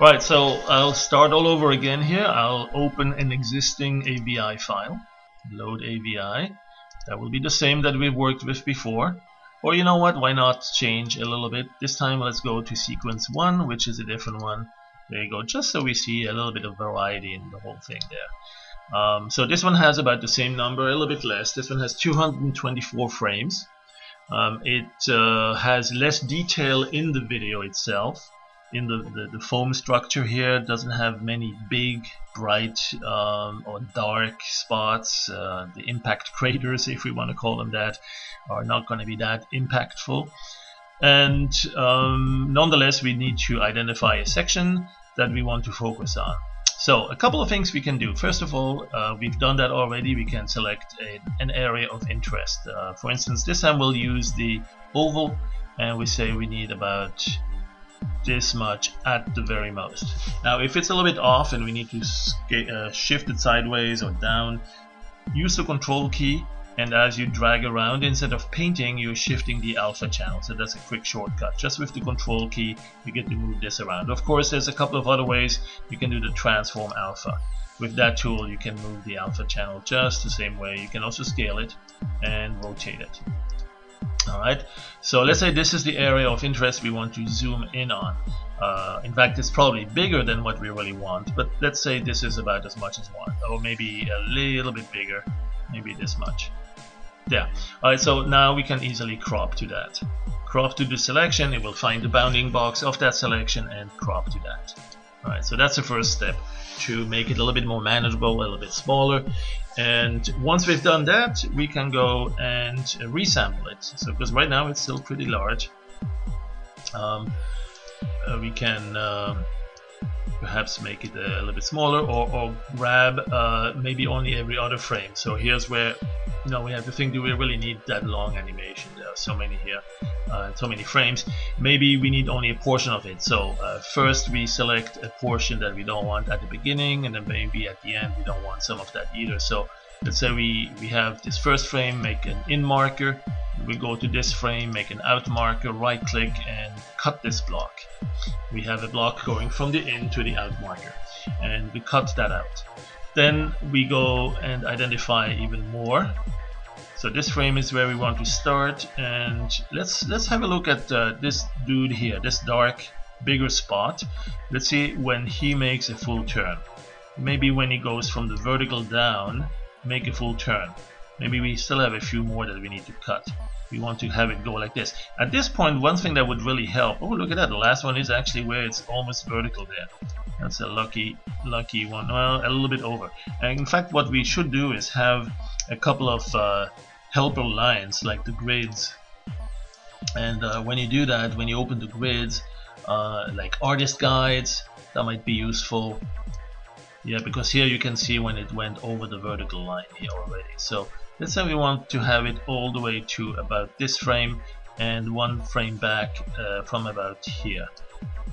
Right, so I'll start all over again here. I'll open an existing AVI file, load AVI. That will be the same that we've worked with before. Or you know what, why not change a little bit? This time let's go to sequence 1, which is a different one. There you go, just so we see a little bit of variety in the whole thing there. So this one has about the same number, a little bit less. This one has 224 frames. It has less detail in the video itself. In the foam structure here doesn't have many big, bright or dark spots. The impact craters, if we want to call them that, are not going to be that impactful. And nonetheless, we need to identify a section that we want to focus on. So a couple of things we can do. First of all, we've done that already. We can select an area of interest. For instance, this time we'll use the oval, and we say we need about this much at the very most. Now if it's a little bit off and we need to shift it sideways or down, use the control key, and as you drag around, instead of painting, you're shifting the alpha channel. So that's a quick shortcut. Just with the control key you get to move this around. Of course there's a couple of other ways. You can do the transform alpha. With that tool you can move the alpha channel just the same way. You can also scale it and rotate it. Alright, so let's say this is the area of interest we want to zoom in on. In fact, it's probably bigger than what we really want, but let's say this is about as much as one, or maybe a little bit bigger, maybe this much. Yeah. Alright, so now we can easily crop to that. Crop to the selection, it will find the bounding box of that selection and crop to that. Alright, so that's the first step, to make it a little bit more manageable, a little bit smaller. And once we've done that, we can go and resample it. So because right now it's still pretty large, we can perhaps make it a little bit smaller, or grab maybe only every other frame. So here's where we have to think, do we really need that long animation? There are so many here, so many frames. Maybe we need only a portion of it. So first we select a portion that we don't want at the beginning, and then maybe at the end we don't want some of that either. So let's say we have this first frame, make an in marker. We go to this frame, make an out marker, right click and cut this block. We have a block going from the in to the out marker, and we cut that out. Then we go and identify even more. So this frame is where we want to start, and let's have a look at this dude here, this dark bigger spot. Let's see when he makes a full turn. Maybe when he goes from the vertical down, make a full turn. Maybe we still have a few more that we need to cut. We want to have it go like this. At this point, one thing that would really help, oh look at that, the last one is actually where it's almost vertical there. That's a lucky one. Well, a little bit over. And in fact, what we should do is have a couple of helper lines like the grids. And when you do that, when you open the grids, like artist guides, that might be useful. Yeah, because here you can see when it went over the vertical line here already. So let's say we want to have it all the way to about this frame, and one frame back from about here.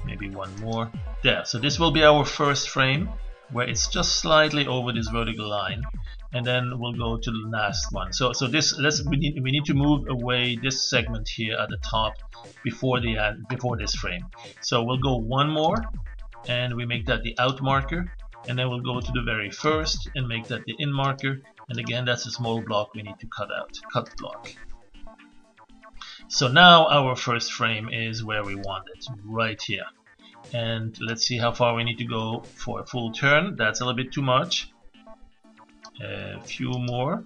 Maybe one more. There. So this will be our first frame, where it's just slightly over this vertical line, and then we'll go to the last one. So this we need to move away this segment here at the top before this frame. So we'll go one more, and we make that the out marker, and then we'll go to the very first and make that the in marker, and again that's a small block we need to cut out, cut block. So now our first frame is where we want it, right here. And let's see how far we need to go for a full turn. That's a little bit too much. A few more.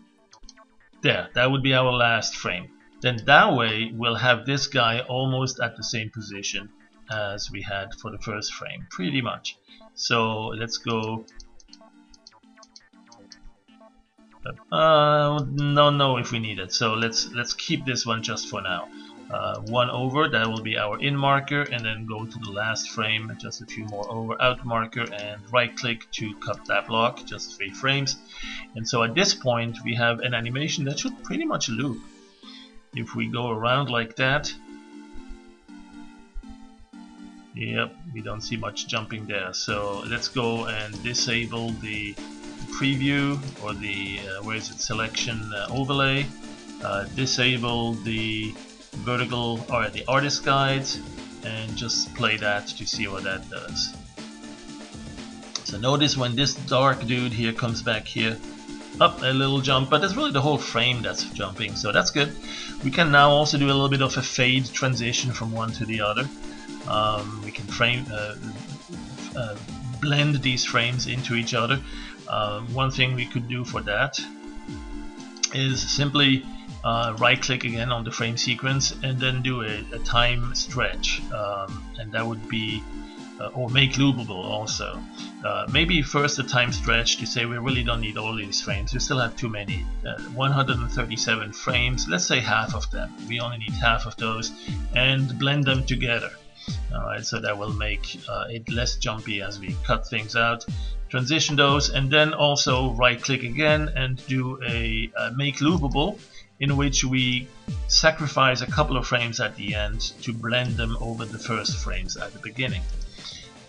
There, that would be our last frame. Then that way we'll have this guy almost at the same position as we had for the first frame, pretty much. So let's go. No, if we need it. So let's keep this one just for now. One over, that will be our in marker, and then go to the last frame, just a few more over, out marker, and right click to cut that block, just 3 frames. And so at this point we have an animation that should pretty much loop. If we go around like that, yep, we don't see much jumping there. So let's go and disable the preview, or the where is it, selection overlay. Disable the vertical or the artist guides, and just play that to see what that does. So notice when this dark dude here comes back here, up a little jump, but it's really the whole frame that's jumping, so that's good. We can now also do a little bit of a fade transition from one to the other. We can blend these frames into each other. One thing we could do for that is simply right click again on the frame sequence and then do a time stretch, and that would be or make loopable also. Maybe first a time stretch to say we really don't need all these frames, we still have too many. 137 frames, let's say half of them, we only need half of those, and blend them together. Alright, so that will make it less jumpy as we cut things out. Transition those, and then also right click again and do a make loopable, in which we sacrifice a couple of frames at the end to blend them over the first frames at the beginning.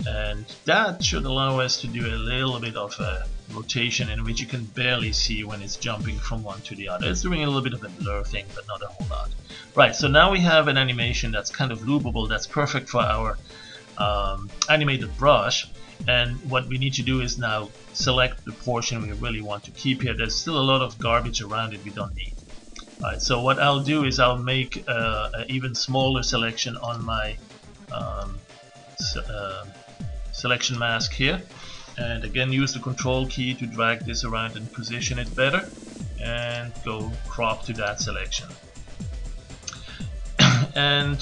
And that should allow us to do a little bit of a rotation in which you can barely see when it's jumping from one to the other. It's doing a little bit of a blur thing, but not a whole lot. Right, so now we have an animation that's kind of loopable, that's perfect for our animated brush. And what we need to do is now select the portion we really want to keep here. There's still a lot of garbage around it we don't need. Alright, so what I'll do is I'll make an even smaller selection on my selection mask here, and again use the control key to drag this around and position it better, and go crop to that selection. And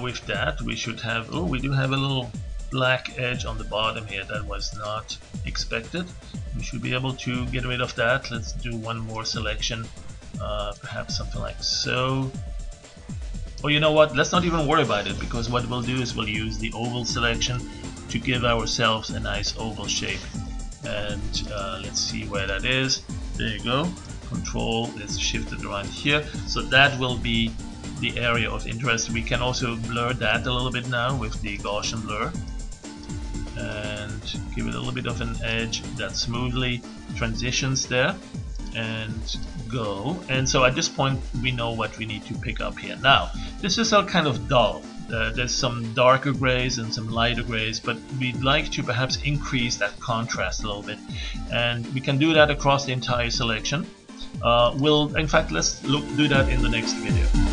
with that we should have, oh, we do have a little black edge on the bottom here that was not expected. We should be able to get rid of that. Let's do one more selection, perhaps something like so. Or you know what, let's not even worry about it, because what we'll do is we'll use the oval selection to give ourselves a nice oval shape. And let's see where that is. There you go. Control is shifted around here, so that will be the area of interest. We can also blur that a little bit now with the Gaussian blur, and give it a little bit of an edge that smoothly transitions there, and go. And so at this point we know what we need to pick up here. Now this is all kind of dull. There's some darker grays and some lighter grays, but we'd like to perhaps increase that contrast a little bit, and we can do that across the entire selection. In fact, let's do that in the next video.